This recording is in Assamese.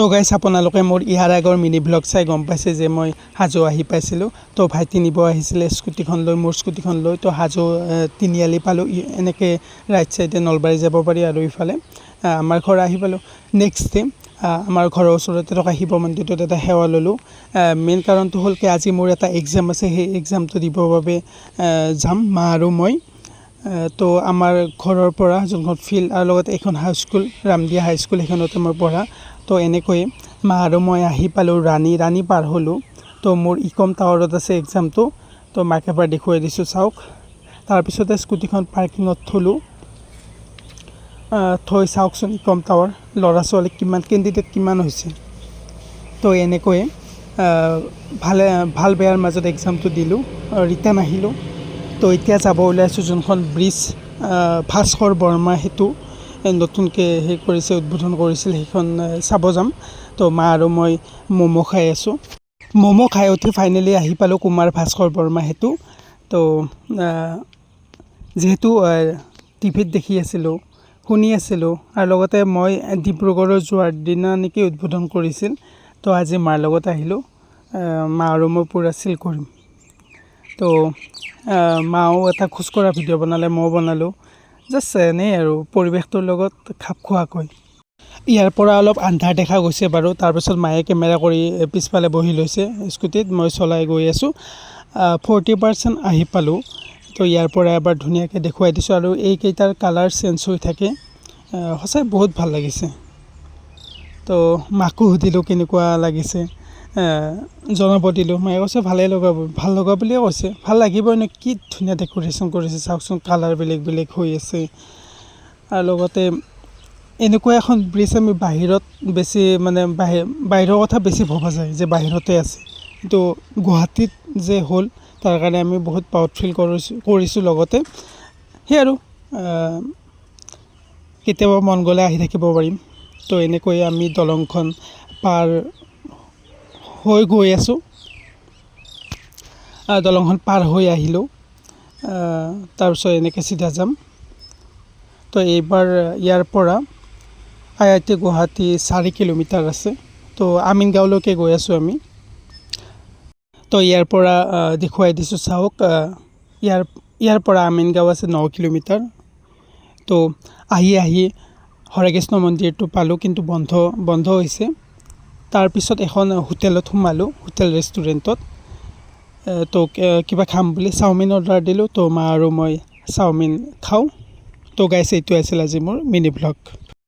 তো গাইছ আপোনালোকে মোৰ ইয়াৰ আগৰ মিনি ব্লগ চাই গম পাইছে যে মই হাজো আহি পাইছিলোঁ। তো ভাইটি নিব আহিছিলে স্কুটিখন লৈ, মোৰ স্কুটিখন লৈ। তো হাজো তিনিআলি পালোঁ। এনেকৈ ৰাইট চাইডে নলবাৰী যাব পাৰি আৰু ইফালে আমাৰ ঘৰ আহি পালোঁ। নেক্সট ডে আমাৰ ঘৰৰ ওচৰতে থকা শিৱ মন্দিৰটোত এটা সেৱা ল'লোঁ। মেইন কাৰণটো হ'ল কি আজি মোৰ এটা এক্সাম আছে, সেই এক্সামটো দিবৰ বাবে যাম মা আৰু মই। তো আমাৰ ঘৰৰ পৰা যোনখন ফিল্ড আৰু লগতে এখন হাইস্কুল, ৰামদিয়া হাইস্কুল, সেইখনতে মই পঢ়া। তো এনেকৈ মা আৰু মই আহি পালোঁ ৰাণী পাৰ হ'লোঁ। তো মোৰ ইকম টাৱাৰত আছে এক্সামটো। তো মাক এবাৰ দেখুৱাই দিছোঁ, চাওক। তাৰপিছতে স্কুটিখন পাৰ্কিঙত থ'লোঁ। থৈ চাওকচোন ইকম টাৱাৰ, ল'ৰা ছোৱালী কিমান, কেণ্ডিডেট কিমান হৈছে। তো এনেকৈ ভাল বেয়াৰ মাজত এক্সামটো দিলোঁ, ৰিটাৰ্ণ আহিলোঁ। তো এতিয়া যাব ওলাইছোঁ যোনখন ব্ৰিজ, ভাস্কৰ বৰ্মা সেতু নতুনকৈ কৰিছে, উদ্বোধন কৰিছিল, সেইখন চাব যাম। তো মা আৰু মই ম'ম' খাই আছোঁ। ম'ম' খাই উঠি ফাইনেলি আহি পালোঁ কুমাৰ ভাস্কৰ বৰ্মা সেতু। তো যিহেতু টিভিত দেখি আছিলোঁ, শুনি আছিলোঁ, আৰু লগতে মই ডিব্ৰুগড়ৰ যোৱাৰ দিনা নেকি উদ্বোধন কৰিছিল। তো আজি মাৰ লগত আহিলোঁ, মা আৰু মই পূৰা চিল কৰিম। তো মাও এটা খোজকঢ়া ভিডিঅ' বনালে, ময়ো বনালোঁ। জাষ্ট এনেই আৰু পৰিৱেশটোৰ লগত খাপ খোৱাকৈ। ইয়াৰ পৰা অলপ আন্ধাৰ দেখা গৈছে বাৰু। তাৰপিছত মায়ে কেমেৰা কৰি পিছফালে বহি লৈছে স্কুটিত, মই চলাই গৈ আছোঁ। 40% আহি পালোঁ। তো ইয়াৰ পৰা এবাৰ ধুনীয়াকৈ দেখুৱাই দিছোঁ। আৰু এইকেইটাৰ কালাৰ চেঞ্জ হৈ থাকে, সঁচাই বহুত ভাল লাগিছে। তো মাকো সুধিলোঁ কেনেকুৱা লাগিছে, জনাব দিলোঁ। মায়ে কৈছে ভাল লগা বুলিয়ে কৈছে। ভাল লাগিবই ন, কি ধুনীয়া ডেক'ৰেশ্যন কৰিছে চাওকচোন, কালাৰ বেলেগ বেলেগ হৈ আছে। আৰু লগতে এনেকুৱা এখন ব্ৰিজ আমি বাহিৰত বেছি মানে বাহিৰৰ কথা বেছি ভবা যায় যে বাহিৰতে আছে, কিন্তু গুৱাহাটীত যে হ'ল তাৰ কাৰণে আমি বহুত প্ৰাউড ফিল কৰিছোঁ। লগতে সেই আৰু কেতিয়াবা মন গ'লে আহি থাকিব পাৰিম। তো এনেকৈ আমি দলংখন পাৰ হৈ গৈ আছোঁ। দলংখন পাৰ হৈ আহিলোঁ। তাৰপিছত এনেকৈ চিধা যাম। তো এইবাৰ ইয়াৰ পৰা IIT গুৱাহাটী 4 কিলোমিটাৰ আছে। তো আমিনগাঁৱলৈকে গৈ আছোঁ আমি। তো ইয়াৰ পৰা দেখুৱাই দিছোঁ, চাওক। ইয়াৰ পৰা আমিনগাঁও আছে 9 কিলোমিটাৰ। তো আহি হৰেকৃষ্ণ মন্দিৰটো পালোঁ, কিন্তু বন্ধ হৈছে। তাৰপিছত এখন হোটেলত সোমালোঁ, হোটেল ৰেষ্টুৰেণ্টত। তো কিবা খাম বুলি চাওমিন অৰ্ডাৰ দিলোঁ। তো মা আৰু মই চাওমিন খাওঁ। তো গাইছ, এইটো আছিল আজি মোৰ মিনি ব্লগ।